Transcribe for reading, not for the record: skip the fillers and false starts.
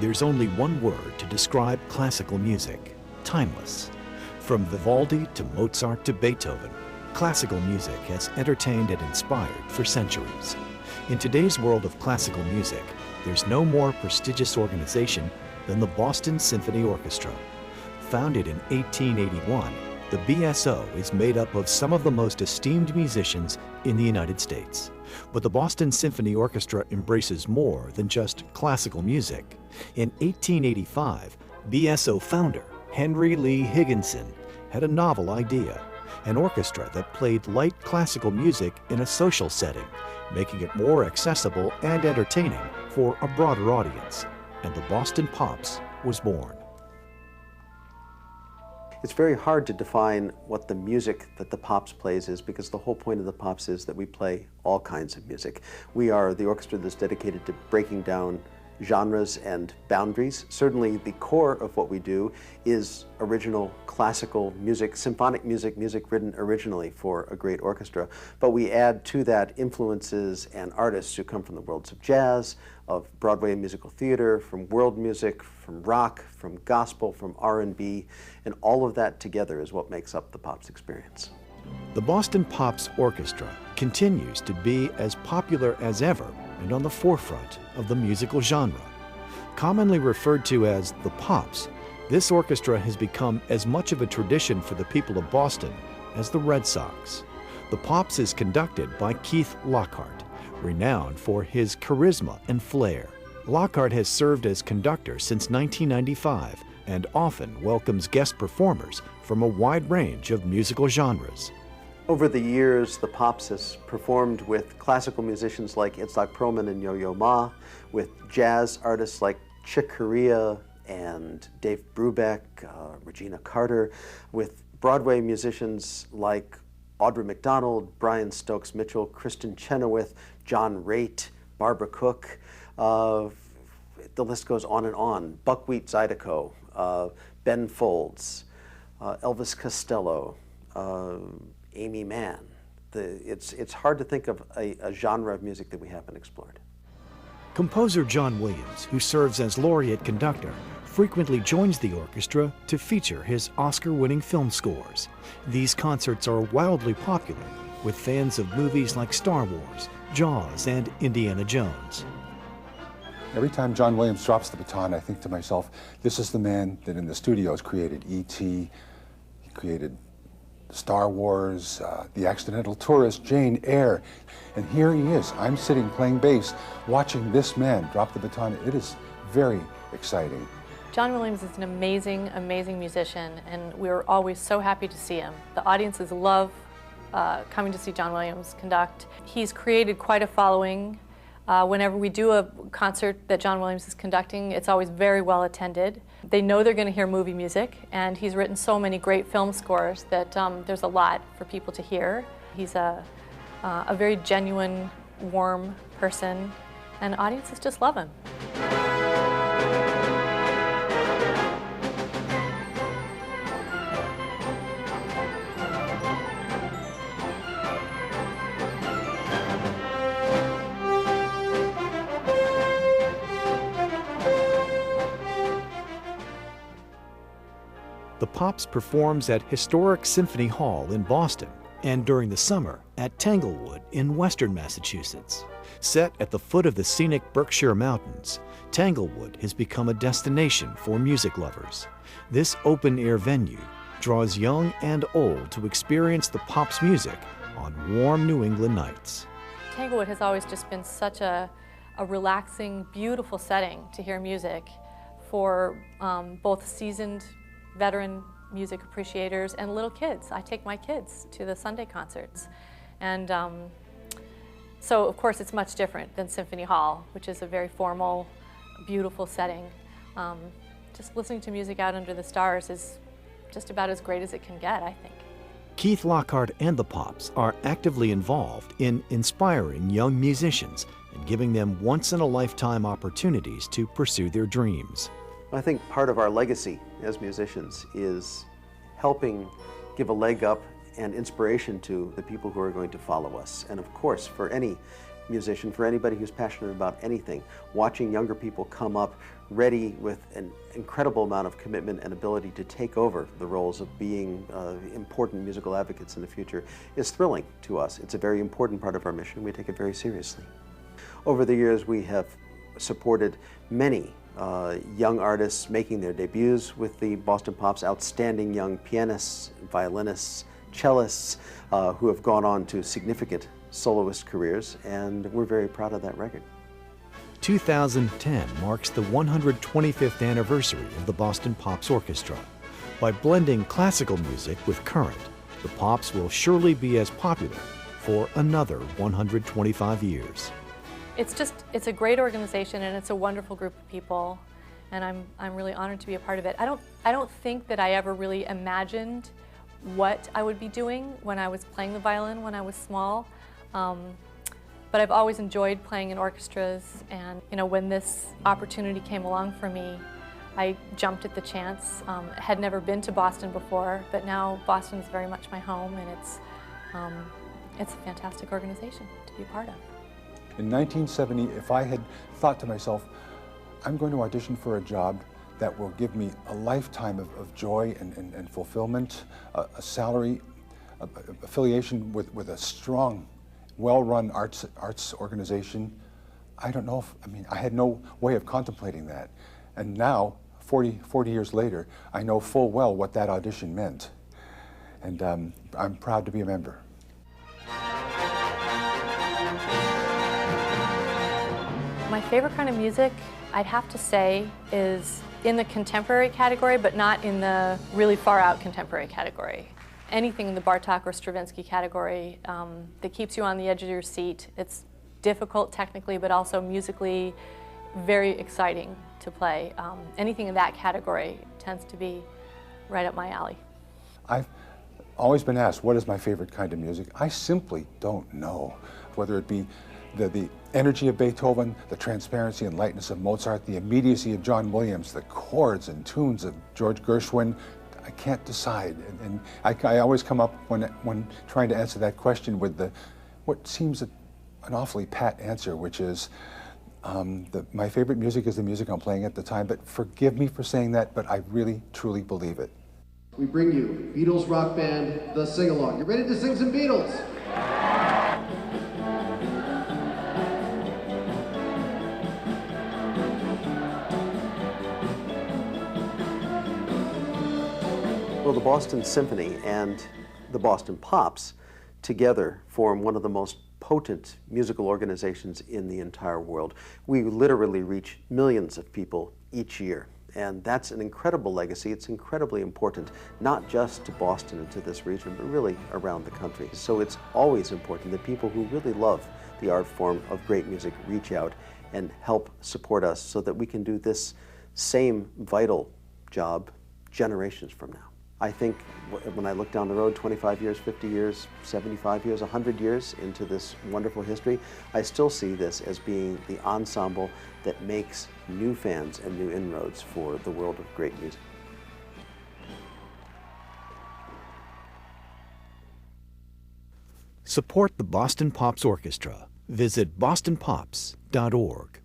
There's only one word to describe classical music: timeless. From Vivaldi to Mozart to Beethoven, classical music has entertained and inspired for centuries. In today's world of classical music, there's no more prestigious organization than the Boston Symphony Orchestra. Founded in 1881, the BSO is made up of some of the most esteemed musicians in the United States. But the Boston Symphony Orchestra embraces more than just classical music. In 1885, BSO founder Henry Lee Higginson had a novel idea: an orchestra that played light classical music in a social setting, making it more accessible and entertaining for a broader audience. And the Boston Pops was born. It's very hard to define what the music that the Pops plays is, because the whole point of the Pops is that we play all kinds of music. We are the orchestra that's dedicated to breaking down genres and boundaries. Certainly the core of what we do is original classical music, symphonic music, music written originally for a great orchestra. But we add to that influences and artists who come from the worlds of jazz, of Broadway and musical theater, from world music, from rock, from gospel, from R&B, and all of that together is what makes up the Pops experience. The Boston Pops Orchestra continues to be as popular as ever and on the forefront of the musical genre. Commonly referred to as the Pops, this orchestra has become as much of a tradition for the people of Boston as the Red Sox. The Pops is conducted by Keith Lockhart, renowned for his charisma and flair. Lockhart has served as conductor since 1995 and often welcomes guest performers from a wide range of musical genres. Over the years, the Pops has performed with classical musicians like Itzhak Perlman and Yo-Yo Ma, with jazz artists like Chick Corea and Dave Brubeck, Regina Carter, with Broadway musicians like Audra McDonald, Brian Stokes Mitchell, Kristen Chenoweth, John Raitt, Barbara Cook. The list goes on and on. Buckwheat Zydeco, Ben Folds, Elvis Costello, Amy Mann. It's hard to think of a genre of music that we haven't explored. Composer John Williams, who serves as laureate conductor, frequently joins the orchestra to feature his Oscar-winning film scores. These concerts are wildly popular with fans of movies like Star Wars, Jaws, and Indiana Jones. Every time John Williams drops the baton, I think to myself, this is the man that in the studios created E.T., he created Star Wars, The Accidental Tourist, Jane Eyre, and here he is. I'm sitting playing bass, watching this man drop the baton. It is very exciting. John Williams is an amazing, amazing musician, and we're always so happy to see him. The audiences love coming to see John Williams conduct. He's created quite a following. Whenever we do a concert that John Williams is conducting, it's always very well attended. They know they're going to hear movie music, and he's written so many great film scores that there's a lot for people to hear. He's a very genuine, warm person, and audiences just love him. The Pops performs at historic Symphony Hall in Boston and during the summer at Tanglewood in western Massachusetts. Set at the foot of the scenic Berkshire Mountains, Tanglewood has become a destination for music lovers. This open-air venue draws young and old to experience the Pops music on warm New England nights. Tanglewood has always just been such a relaxing, beautiful setting to hear music for both seasoned veteran music appreciators and little kids. I take my kids to the Sunday concerts. And so, of course, it's much different than Symphony Hall, which is a very formal, beautiful setting. Just listening to music out under the stars is just about as great as it can get, I think. Keith Lockhart and the Pops are actively involved in inspiring young musicians and giving them once-in-a-lifetime opportunities to pursue their dreams. I think part of our legacy as musicians is helping give a leg up and inspiration to the people who are going to follow us. And of course, for any musician, for anybody who's passionate about anything, watching younger people come up ready with an incredible amount of commitment and ability to take over the roles of being important musical advocates in the future is thrilling to us. It's a very important part of our mission. We take it very seriously. Over the years, we have supported many young artists making their debuts with the Boston Pops, outstanding young pianists, violinists, cellists who have gone on to significant soloist careers, and we're very proud of that record. 2010 marks the 125th anniversary of the Boston Pops Orchestra. By blending classical music with current, the Pops will surely be as popular for another 125 years. It's a great organization, and it's a wonderful group of people, and I'm really honored to be a part of it. I don't think that I ever really imagined what I would be doing when I was playing the violin when I was small. But I've always enjoyed playing in orchestras, and when this opportunity came along for me, I jumped at the chance. Had never been to Boston before, but now Boston is very much my home, and it's a fantastic organization to be a part of. In 1970, if I had thought to myself, I'm going to audition for a job that will give me a lifetime of joy and fulfillment, a salary, affiliation with a strong, well-run arts organization, I don't know I had no way of contemplating that. And now, 40 years later, I know full well what that audition meant. And I'm proud to be a member. My favorite kind of music, I'd have to say, is in the contemporary category, but not in the really far-out contemporary category. Anything in the Bartók or Stravinsky category that keeps you on the edge of your seat. It's difficult technically, but also musically very exciting to play. Anything in that category tends to be right up my alley. I've always been asked, what is my favorite kind of music? I simply don't know. Whether it be the energy of Beethoven, the transparency and lightness of Mozart, the immediacy of John Williams, the chords and tunes of George Gershwin, I can't decide. And I always come up when trying to answer that question with what seems an awfully pat answer, which is my favorite music is the music I'm playing at the time, but forgive me for saying that, but I really, truly believe it. We bring you Beatles rock band, The Sing-Along. You ready to sing some Beatles? Well, the Boston Symphony and the Boston Pops together form one of the most potent musical organizations in the entire world. We literally reach millions of people each year, and that's an incredible legacy. It's incredibly important, not just to Boston and to this region, but really around the country. So it's always important that people who really love the art form of great music reach out and help support us so that we can do this same vital job generations from now. I think when I look down the road 25 years, 50 years, 75 years, 100 years into this wonderful history, I still see this as being the ensemble that makes new fans and new inroads for the world of great music. Support the Boston Pops Orchestra. Visit bostonpops.org.